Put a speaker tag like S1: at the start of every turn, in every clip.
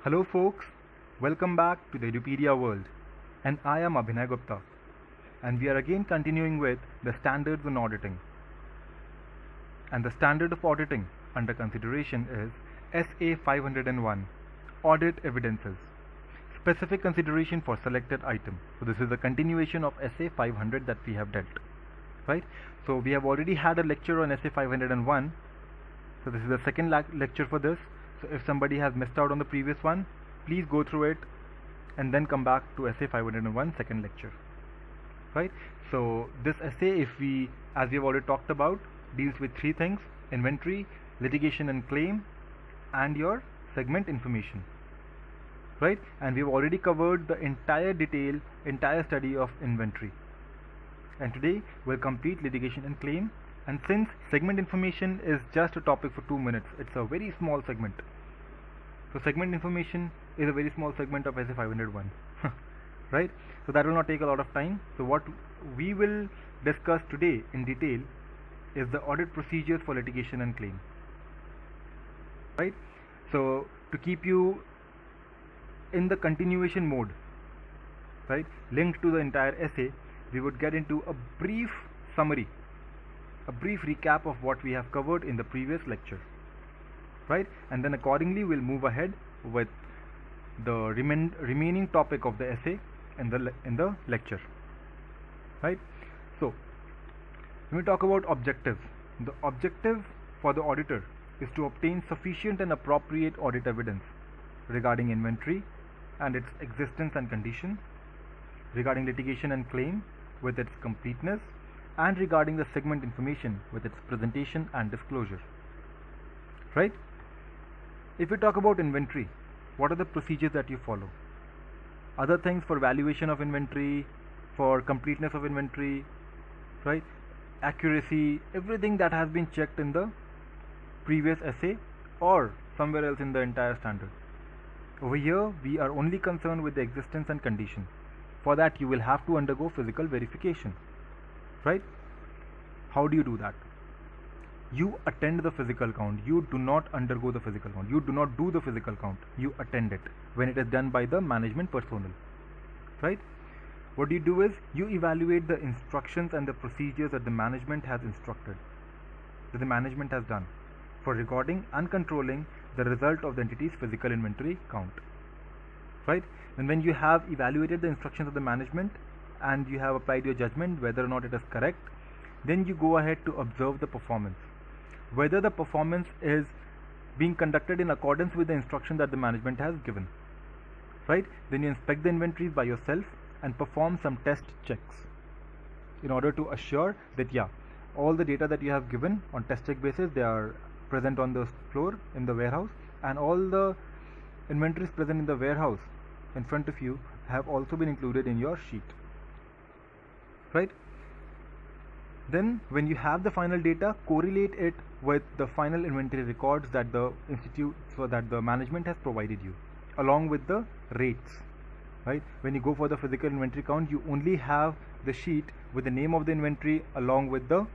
S1: Hello folks, welcome back to the Edupedia world, and I am Abhinay Gupta, and we are again continuing with the standards in auditing. And the standard of auditing under consideration is SA 501, Audit Evidences, Specific Consideration for Selected Item. So this is a continuation of SA 500 that we have dealt, right? So we have already had a lecture on SA 501, so this is the second lecture for this. So if somebody has missed out on the previous one, please go through it and then come back to SA 501 second lecture, right? So this essay, as we have already talked about, deals with three things: inventory, litigation and claim, and your segment information, right? And we've already covered the entire study of inventory, and today we'll complete litigation and claim. And since segment information is just a topic for 2 minutes, it's a very small segment. So segment information is a very small segment of SA 501, right? So that will not take a lot of time. So what we will discuss today in detail is the audit procedures for litigation and claim, right? So to keep you in the continuation mode, right, linked to the entire essay, we would get into a brief summary, a brief recap of what we have covered in the previous lecture, right? And then accordingly we'll move ahead with the remaining topic of the essay in the lecture, right? So when we talk about objectives, the objective for the auditor is to obtain sufficient and appropriate audit evidence regarding inventory and its existence and condition, regarding litigation and claim with its completeness, and regarding the segment information with its presentation and disclosure, right? If we talk about inventory, what are the procedures that you follow? Other things for valuation of inventory, for completeness of inventory, right? Accuracy, everything that has been checked in the previous essay or somewhere else in the entire standard. Over here we are only concerned with the existence and condition. For that you will have to undergo physical verification, right? How do you do that? You attend the physical count. You do not undergo the physical count. You do not do the physical count. You attend it when it is done by the management personnel, right? What you do is you evaluate the instructions and the procedures that the management has instructed, that the management has done for recording and controlling the result of the entity's physical inventory count, right? And when you have evaluated the instructions of the management and you have applied your judgment whether or not it is correct, then you go ahead to observe the performance, whether the performance is being conducted in accordance with the instruction that the management has given, right? Then you inspect the inventories by yourself and perform some test checks in order to assure that all the data that you have given on test check basis, they are present on the floor in the warehouse, and all the inventories present in the warehouse in front of you have also been included in your sheet, right? Then when you have the final data, correlate it with the final inventory records that the management has provided you, along with the rates, right? When you go for the physical inventory count, you only have the sheet with the name of the inventory along with the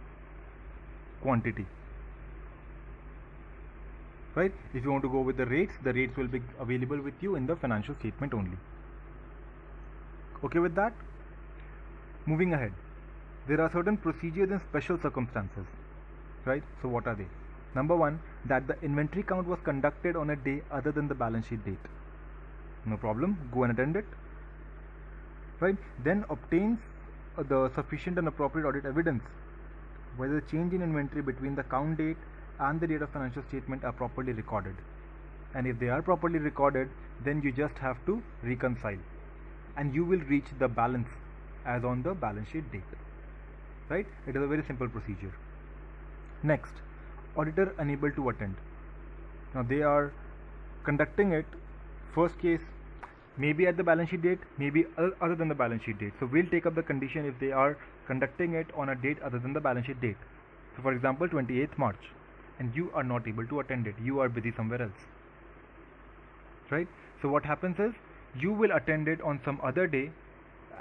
S1: quantity, right? If you want to go with the rates will be available with you in the financial statement only. Okay with that? Moving ahead, there are certain procedures in special circumstances, right? So what are they? Number one, that the inventory count was conducted on a day other than the balance sheet date. No problem, go and attend it, right? Then obtains the sufficient and appropriate audit evidence whether the change in inventory between the count date and the date of financial statement are properly recorded. And if they are properly recorded, then you just have to reconcile and you will reach the balance as on the balance sheet date, right? It is a very simple procedure. Next, auditor unable to attend. Now they are conducting it, first case, maybe at the balance sheet date, maybe other than the balance sheet date. So we'll take up the condition if they are conducting it on a date other than the balance sheet date. So for example 28th March, and you are not able to attend it, you are busy somewhere else, right? So what happens is you will attend it on some other day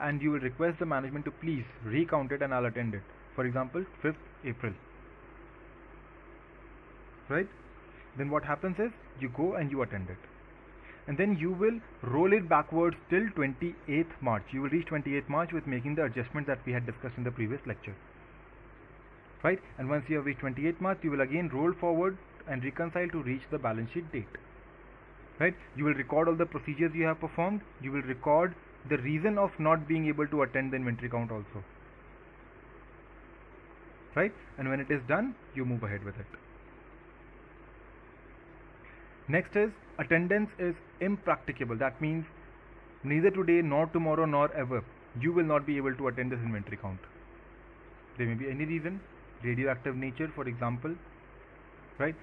S1: and you will request the management to please recount it and I'll attend it. For example 5th April, right? Then what happens is you go and you attend it. and then you will roll it backwards till 28th March. You will reach 28th March with making the adjustments that we had discussed in the previous lecture, right? And once you have reached 28th March, you will again roll forward and reconcile to reach the balance sheet date, right? You will record all the procedures you have performed. You will record the reason of not being able to attend the inventory count also, right? And when it is done, you move ahead with it. Next is attendance is impracticable. That means neither today nor tomorrow nor ever you will not be able to attend this inventory count. There may be any reason, radioactive nature for example, right?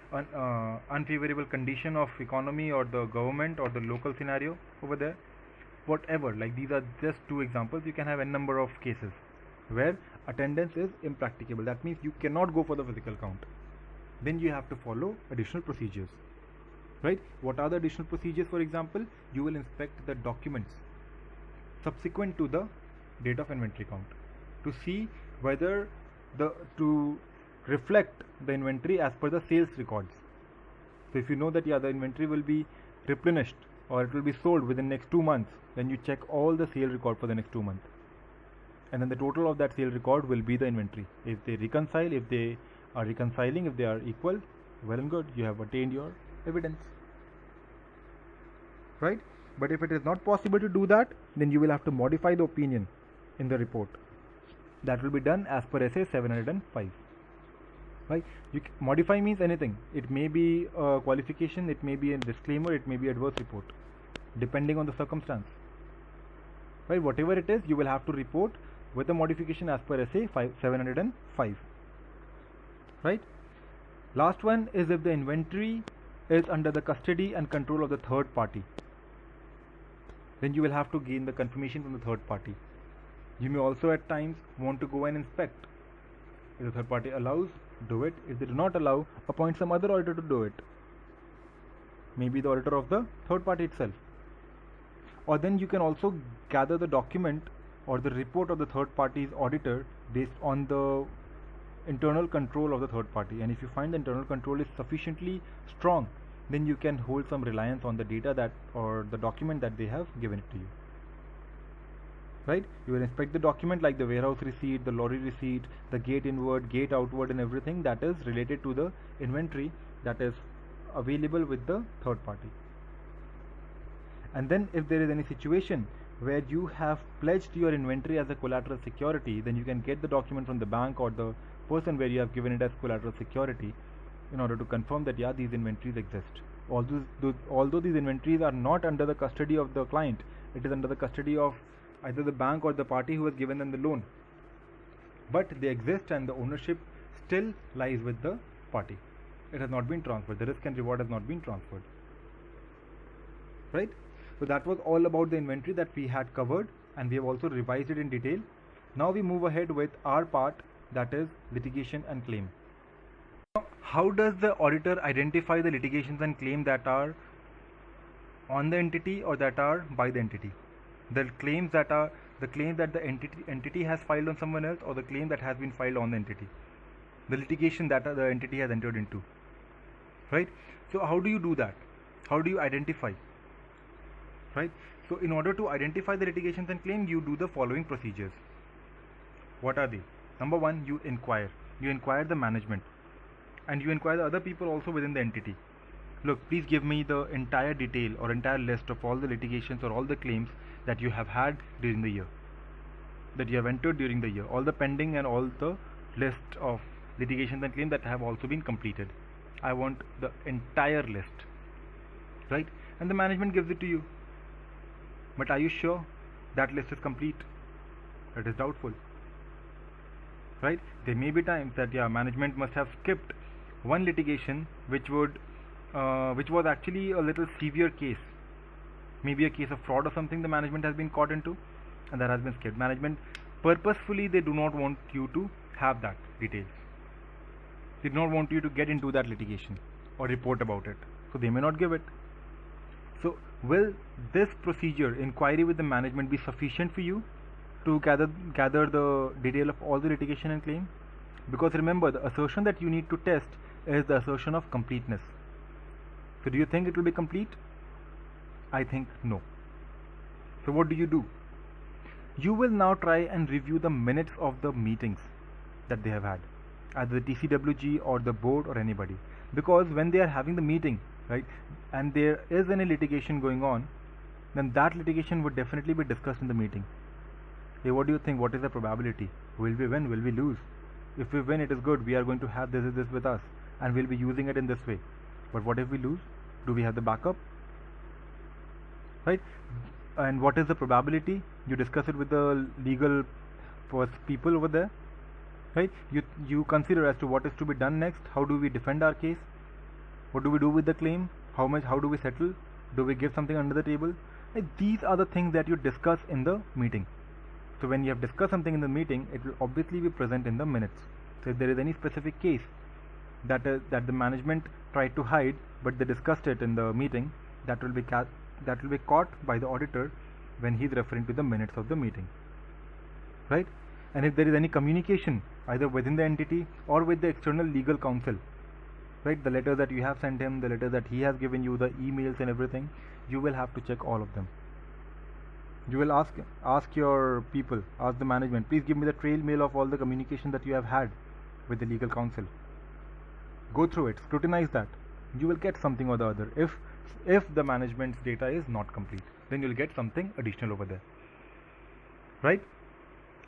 S1: Unfavorable condition of economy or the government or the local scenario over there, whatever. Like these are just two examples. You can have a number of cases where attendance is impracticable. That means you cannot go for the physical count. Then you have to follow additional procedures, right? What are the additional procedures? For example, you will inspect the documents subsequent to the date of inventory count to see whether to reflect the inventory as per the sales records. So if you know that the inventory will be replenished or it will be sold within next 2 months, then you check all the sale record for the next 2 months, and then the total of that sale record will be the inventory. If they reconcile, if they are reconciling, if they are equal, well and good, you have attained your evidence, right? But if it is not possible to do that, then you will have to modify the opinion in the report. That will be done as per SA 705, right? Modify means anything. It may be a qualification, it may be a disclaimer, it may be adverse report, depending on the circumstance, right? Whatever it is, you will have to report with a modification as per SA 705, right? Last one is if the inventory is under the custody and control of the third party, then you will have to gain the confirmation from the third party. You may also at times want to go and inspect. If the third party allows, do it. If they do not allow, appoint some other auditor to do it. Maybe the auditor of the third party itself. Or then you can also gather the document or the report of the third party's auditor based on the internal control of the third party. And if you find the internal control is sufficiently strong, then you can hold some reliance on the data that or the document that they have given it to you, right? You will inspect the document like the warehouse receipt, the lorry receipt, the gate inward, gate outward, and everything that is related to the inventory that is available with the third party. And then if there is any situation where you have pledged your inventory as a collateral security, then you can get the document from the bank or the person where you have given it as collateral security in order to confirm that yeah, these inventories exist. Although these inventories are not under the custody of the client, it is under the custody of either the bank or the party who has given them the loan, but they exist and the ownership still lies with the party. It has not been transferred. The risk and reward has not been transferred, right? So that was all about the inventory that we had covered, and we have also revised it in detail. Now we move ahead with our part, that is litigation and claim. Now, how does the auditor identify the litigations and claim that are on the entity or that are by the entity? The claims that the entity has filed on someone else, or the claim that has been filed on the entity, the litigation that the entity has entered into, right? So how do you do that? How do you identify, right? So in order to identify the litigations and claim, you do the following procedures. What are they? Number one, you inquire the management, and you inquire the other people also within the entity. Look, please give me the entire detail or entire list of all the litigations or all the claims that you have had during the year, that you have entered during the year, all the pending and all the list of litigations and claims that have also been completed. I want the entire list, right? And the management gives it to you. But are you sure that list is complete? It is doubtful, right? There may be times that management must have skipped one litigation which was actually a little severe case, maybe a case of fraud or something the management has been caught into, and that has been skipped. Management purposefully, they do not want you to have that details. They do not want you to get into that litigation or report about it, so they may not give it. So will this procedure, inquiry with the management, be sufficient for you to gather the detail of all the litigation and claim? Because remember, the assertion that you need to test is the assertion of completeness. So do you think it will be complete? I think no. So what do? You will now try and review the minutes of the meetings that they have had, either the TCWG or the board or anybody. Because when they are having the meeting, right, and there is any litigation going on, then that litigation would definitely be discussed in the meeting. Hey, what do you think? What is the probability? Will we win? Will we lose? If we win, it is good. We are going to have this with us, and we'll be using it in this way. But what if we lose? Do we have the backup? Right? And what is the probability? You discuss it with the legal people over there, right? You consider as to what is to be done next. How do we defend our case? What do we do with the claim? How do we settle? Do we give something under the table? Like, these are the things that you discuss in the meeting. So when you have discussed something in the meeting, it will obviously be present in the minutes. So if there is any specific case that the management tried to hide, but they discussed it in the meeting, that will be caught by the auditor when he is referring to the minutes of the meeting, right? And if there is any communication either within the entity or with the external legal counsel, right, the letters that you have sent him, the letters that he has given you, the emails and everything, you will have to check all of them. You will ask your people, ask the management, please give me the trail mail of all the communication that you have had with the legal counsel. Go through it, scrutinize that. You will get something or the other. If the management's data is not complete, then you'll get something additional over there, right?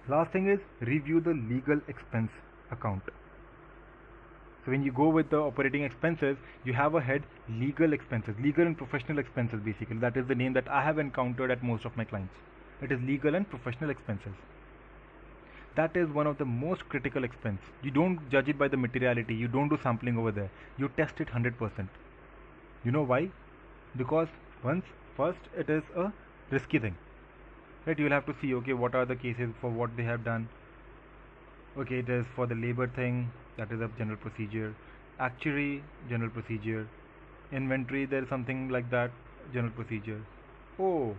S1: Last thing is review the legal expense account. So when you go with the operating expenses, you have a head legal expenses, legal and professional expenses. Basically, that is the name that I have encountered at most of my clients. It is legal and professional expenses. That is one of the most critical expense. You don't judge it by the materiality. You don't do sampling over there. You test it 100%. You know why? Because first it is a risky thing, right? You will have to see, okay, what are the cases for what they have done. Okay, it is for the labor thing, that is a general procedure. Actuary, general procedure. Inventory, there is something like that, general procedure. Oh,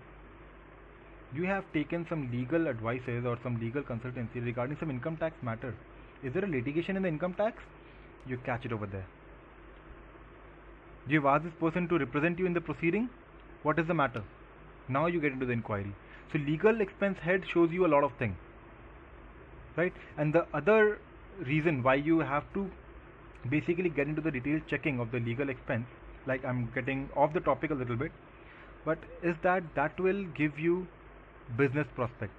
S1: you have taken some legal advices or some legal consultancy regarding some income tax matter. Is there a litigation in the income tax? You catch it over there. You have asked this person to represent you in the proceeding. What is the matter? Now you get into the inquiry. So legal expense head shows you a lot of things, right? And the other reason why you have to basically get into the detailed checking of the legal expense, like I'm getting off the topic a little bit, but is that will give you business prospect.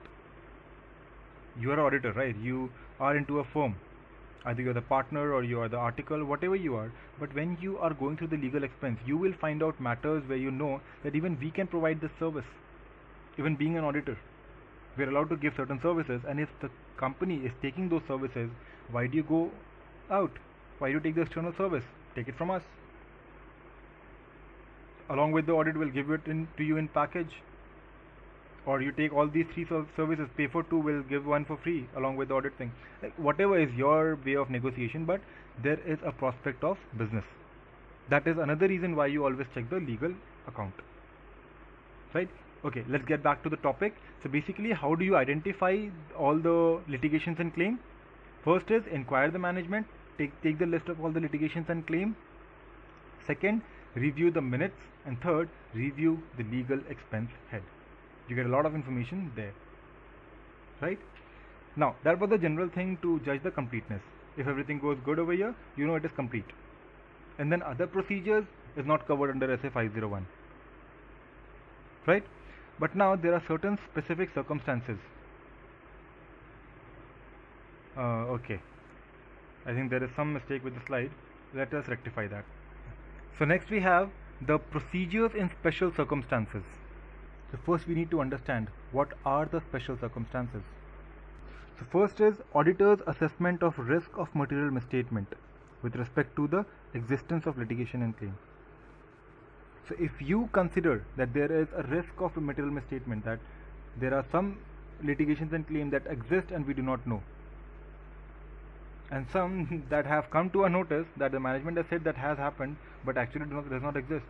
S1: You are an auditor, right? You are into a firm. Either you're the partner or you are the article, whatever you are. But when you are going through the legal expense, you will find out matters where you know that even we can provide this service. Even being an auditor, we are allowed to give certain services, and if the company is taking those services, why do you go out? Why do you take the external service? Take it from us. Along with the audit, we'll give it to you in package. Or you take all these three services, pay for two, will give one for free along with the audit thing. Like, whatever is your way of negotiation, but there is a prospect of business. That is another reason why you always check the legal account, right? Okay, let's get back to the topic. So basically, how do you identify all the litigations and claim? First is inquire the management, take the list of all the litigations and claim. Second, review the minutes, and third, review the legal expense head. You get a lot of information there, right? Now, that was the general thing to judge the completeness. If everything goes good over here, you know it is complete. And then other procedures is not covered under SA 501, right? But now there are certain specific circumstances. Okay, I think there is some mistake with the slide. Let us rectify that. So next we have the procedures in special circumstances. So first we need to understand what are the special circumstances. So first is auditor's assessment of risk of material misstatement with respect to the existence of litigation and claim. So if you consider that there is a risk of a material misstatement, that there are some litigations and claim that exist and we do not know, and some that have come to a notice that the management has said that has happened but actually does not exist,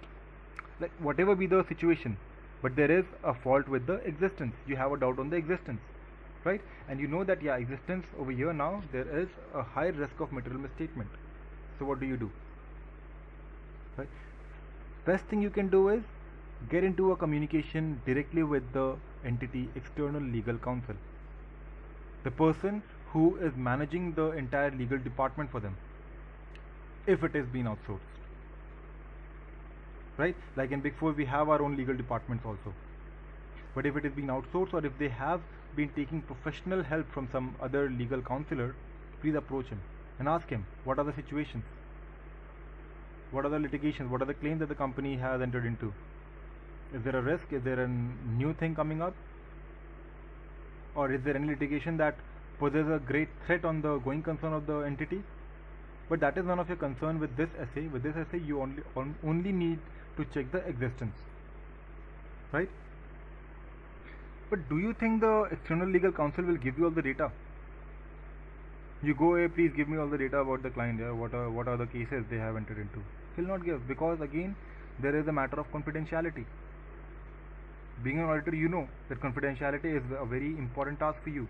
S1: like whatever be the situation, but there is a fault with the existence, you have a doubt on the existence, right? And you know that, yeah, existence over here, now there is a high risk of material misstatement. So what do you do, right? Best thing you can do is get into a communication directly with the entity external legal counsel, the person who is managing the entire legal department for them, if it is being outsourced. Right? Like in Big Four, we have our own legal departments also. But if it is being outsourced, or if they have been taking professional help from some other legal counselor, please approach him and ask him what are the situations, what are the litigations, what are the claims that the company has entered into. Is there a risk? Is there a new thing coming up? Or is there any litigation that poses a great threat on the going concern of the entity? But that is none of your concern with this essay. With this essay, you only need to check the existence. Right? But do you think the external legal counsel will give you all the data? You go, hey, please give me all the data about the client, yeah, what are the cases they have entered into. He'll not give, because again, there is a matter of confidentiality. Being an auditor, you know that confidentiality is a very important task for you.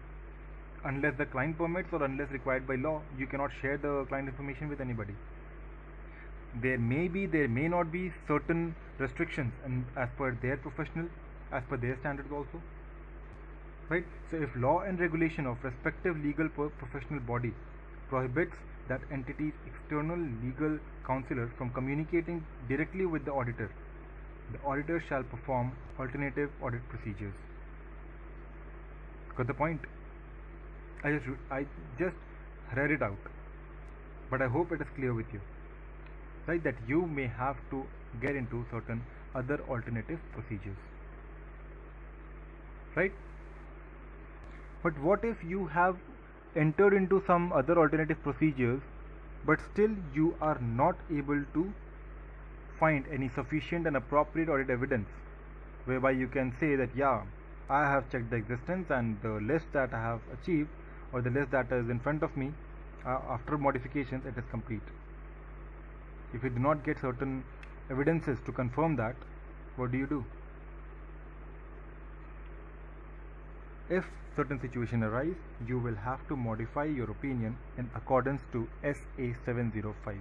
S1: Unless the client permits or unless required by law, you cannot share the client information with anybody. There may not be certain restrictions, and as per their standards also. Right? So if law and regulation of respective legal professional body prohibits that entity's external legal counselor from communicating directly with the auditor shall perform alternative audit procedures. Got the point? I just read it out, but I hope it is clear with you, right? That you may have to get into certain other alternative procedures, right? But what if you have entered into some other alternative procedures, but still you are not able to find any sufficient and appropriate audit evidence whereby you can say that, yeah, I have checked the existence and the list that I have achieved, or the list that is in front of me, after modifications, it is complete. If you do not get certain evidences to confirm that, what do you do? If certain situation arise, you will have to modify your opinion in accordance to SA 705.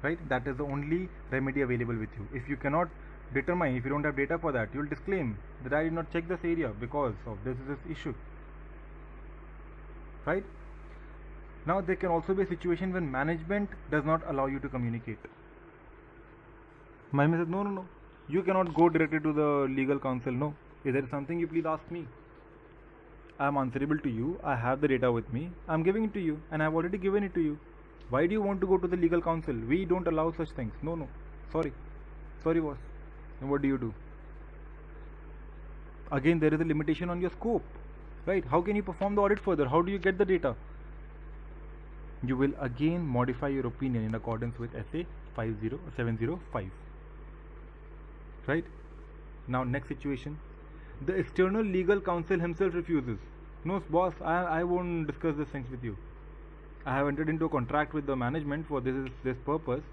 S1: Right? That is the only remedy available with you. If you cannot determine, if you don't have data for that, you will disclaim that I did not check this area because of this issue. Right? Now there can also be a situation when management does not allow you to communicate. Management says, no, you cannot go directly to the legal counsel. No. Is there something, you please ask me. I am answerable to you. I have the data with me. I am giving it to you, and I have already given it to you. Why do you want to go to the legal counsel? We don't allow such things. No. Sorry boss. And what do you do? Again, there is a limitation on your scope. Right? How can you perform the audit further? How do you get the data? You will again modify your opinion in accordance with SA 705. Right? Now next situation. The external legal counsel himself refuses. No, boss, I won't discuss these things with you. I have entered into a contract with the management for this purpose.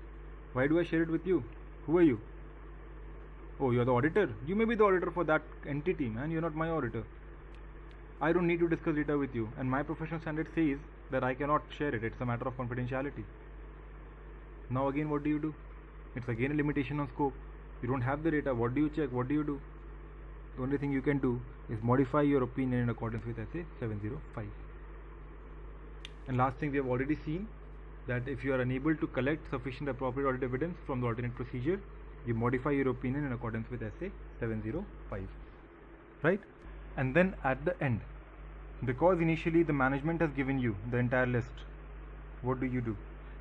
S1: Why do I share it with you? Who are you? Oh, you are the auditor? You may be the auditor for that entity, man. You are not my auditor. I don't need to discuss data with you, and my professional standard says that I cannot share it. It's a matter of confidentiality. Now again, what do you do? It's again a limitation on scope. You don't have the data. What do you check? What do you do? The only thing you can do is modify your opinion in accordance with SA 705. And last thing, we have already seen that if you are unable to collect sufficient appropriate audit evidence from the alternate procedure, you modify your opinion in accordance with SA 705. Right? And then at the end, because initially the management has given you the entire list, what do?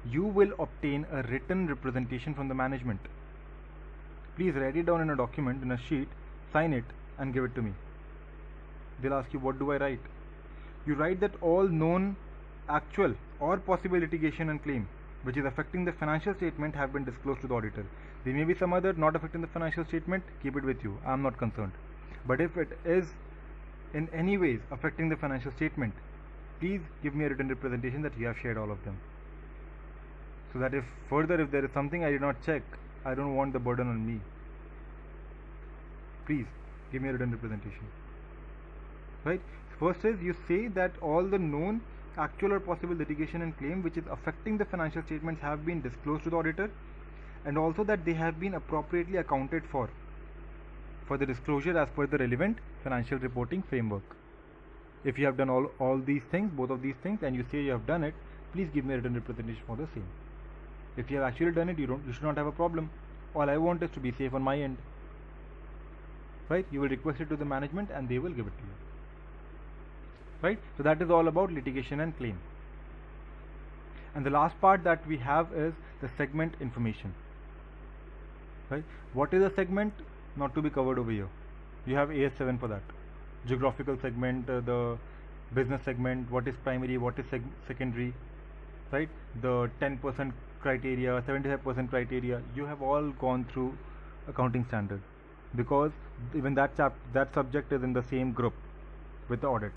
S1: You will obtain a written representation from the management. Please write it down in a document, in a sheet, sign it and give it to me. They'll ask you, what do I write? You write that all known actual or possible litigation and claim which is affecting the financial statement have been disclosed to the auditor. There may be some other not affecting the financial statement, keep it with you. I am not concerned. But if it is in any ways affecting the financial statement, please give me a written representation that you have shared all of them. So that if there is something I did not check, I don't want the burden on me. Please give me a written representation. Right? First is, you say that all the known actual or possible litigation and claim which is affecting the financial statements have been disclosed to the auditor, and also that they have been appropriately accounted for the disclosure as per the relevant financial reporting framework. If you have done all these things, both of these things, and you say you have done it, please give me a written representation for the same. If you have actually done it, you should not have a problem. All I want is to be safe on my end. Right? You will request it to the management and they will give it to you. Right? So that is all about litigation and claim. And the last part that we have is the segment information. Right? What is a segment? Not to be covered over here. You have AS7 for that. Geographical segment, the business segment, what is primary, what is secondary, right? The 10% criteria, 75% criteria, you have all gone through accounting standard, because even that subject is in the same group with the audit.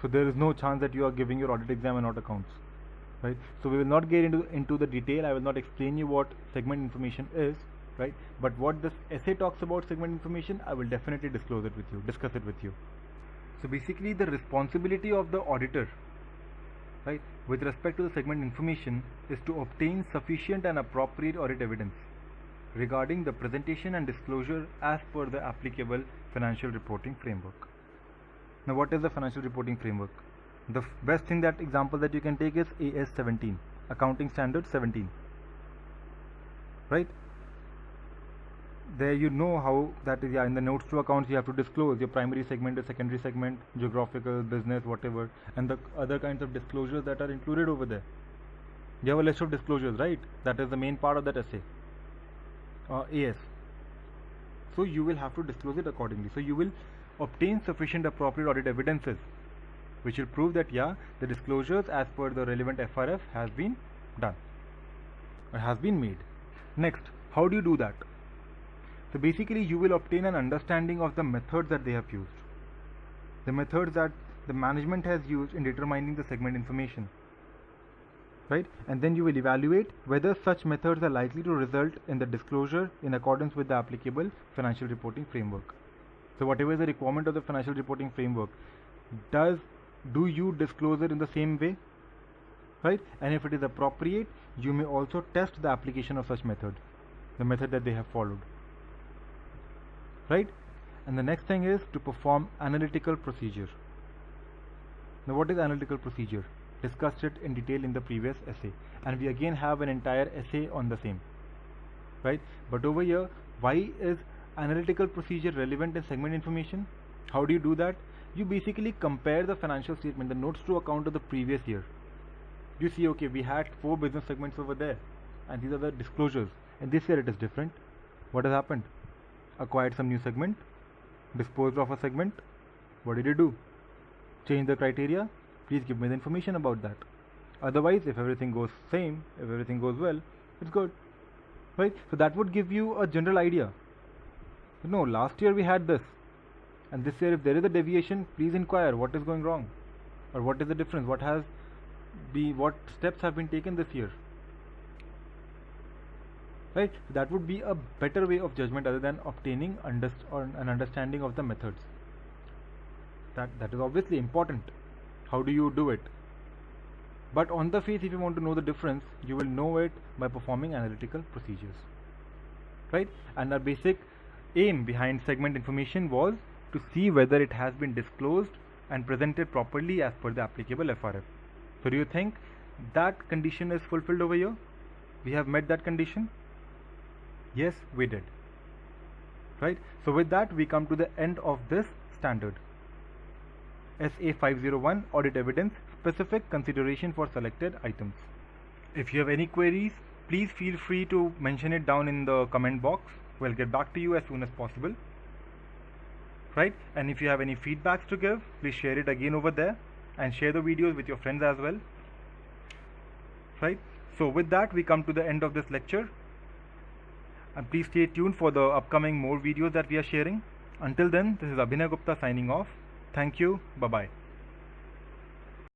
S1: So there is no chance that you are giving your audit exam and not accounts, right? So we will not get into the detail. I will not explain you what segment information is, right? But what this essay talks about segment information, I will definitely discuss it with you. So basically the responsibility of the auditor, right, with respect to the segment information is to obtain sufficient and appropriate audit evidence regarding the presentation and disclosure as per the applicable financial reporting framework. Now what is the financial reporting framework? The best thing, that example that you can take is AS17, Accounting Standard 17, right? There you know how that is. In the notes to accounts you have to disclose your primary segment, the secondary segment, geographical, business, whatever, and the other kinds of disclosures that are included over there. You have a list of disclosures, right? That is the main part of that essay, AS. So you will have to disclose it accordingly. So you will obtain sufficient appropriate audit evidences which will prove that the disclosures as per the relevant FRF has been done or has been made. Next, how do you do that? So basically you will obtain an understanding of the methods that they have used, the methods that the management has used in determining the segment information, right? And then you will evaluate whether such methods are likely to result in the disclosure in accordance with the applicable financial reporting framework. So whatever is the requirement of the financial reporting framework, do you disclose it in the same way, right? And if it is appropriate, you may also test the application of such method, the method that they have followed, right? And the next thing is to perform analytical procedure. Now what is analytical procedure? Discussed it in detail in the previous essay, and we again have an entire essay on the same, right? But over here, why is analytical procedure relevant in segment information? How do you do that? You basically compare the financial statement, the notes to account of the previous year. You see, okay, we had 4 business segments over there, and these are the disclosures, and this year it is different. What has happened? Acquired some new segment, disposed of a segment. What did you do? Change the criteria? Please give me the information about that. Otherwise, if everything goes same, if everything goes well, it's good, right? So that would give you a general idea. No, last year we had this, and this year if there is a deviation, please inquire what is going wrong, or what is the difference, what steps have been taken this year, right? That would be a better way of judgment other than obtaining an understanding of the methods. That is obviously important. How do you do it? But on the face, if you want to know the difference, you will know it by performing analytical procedures, right? And our basic aim behind segment information was to see whether it has been disclosed and presented properly as per the applicable FRF. So do you think that condition is fulfilled over here? We have met that condition? Yes, we did, right? So with that, we come to the end of this standard. SA 501, Audit Evidence, Specific Consideration for Selected Items. If you have any queries, please feel free to mention it down in the comment box. We'll get back to you as soon as possible, right? And if you have any feedbacks to give, please share it again over there, and share the videos with your friends as well, right? So with that, we come to the end of this lecture, and please stay tuned for the upcoming more videos that we are sharing. Until then, this is Abhinay Gupta signing off. Thank you. Bye-bye.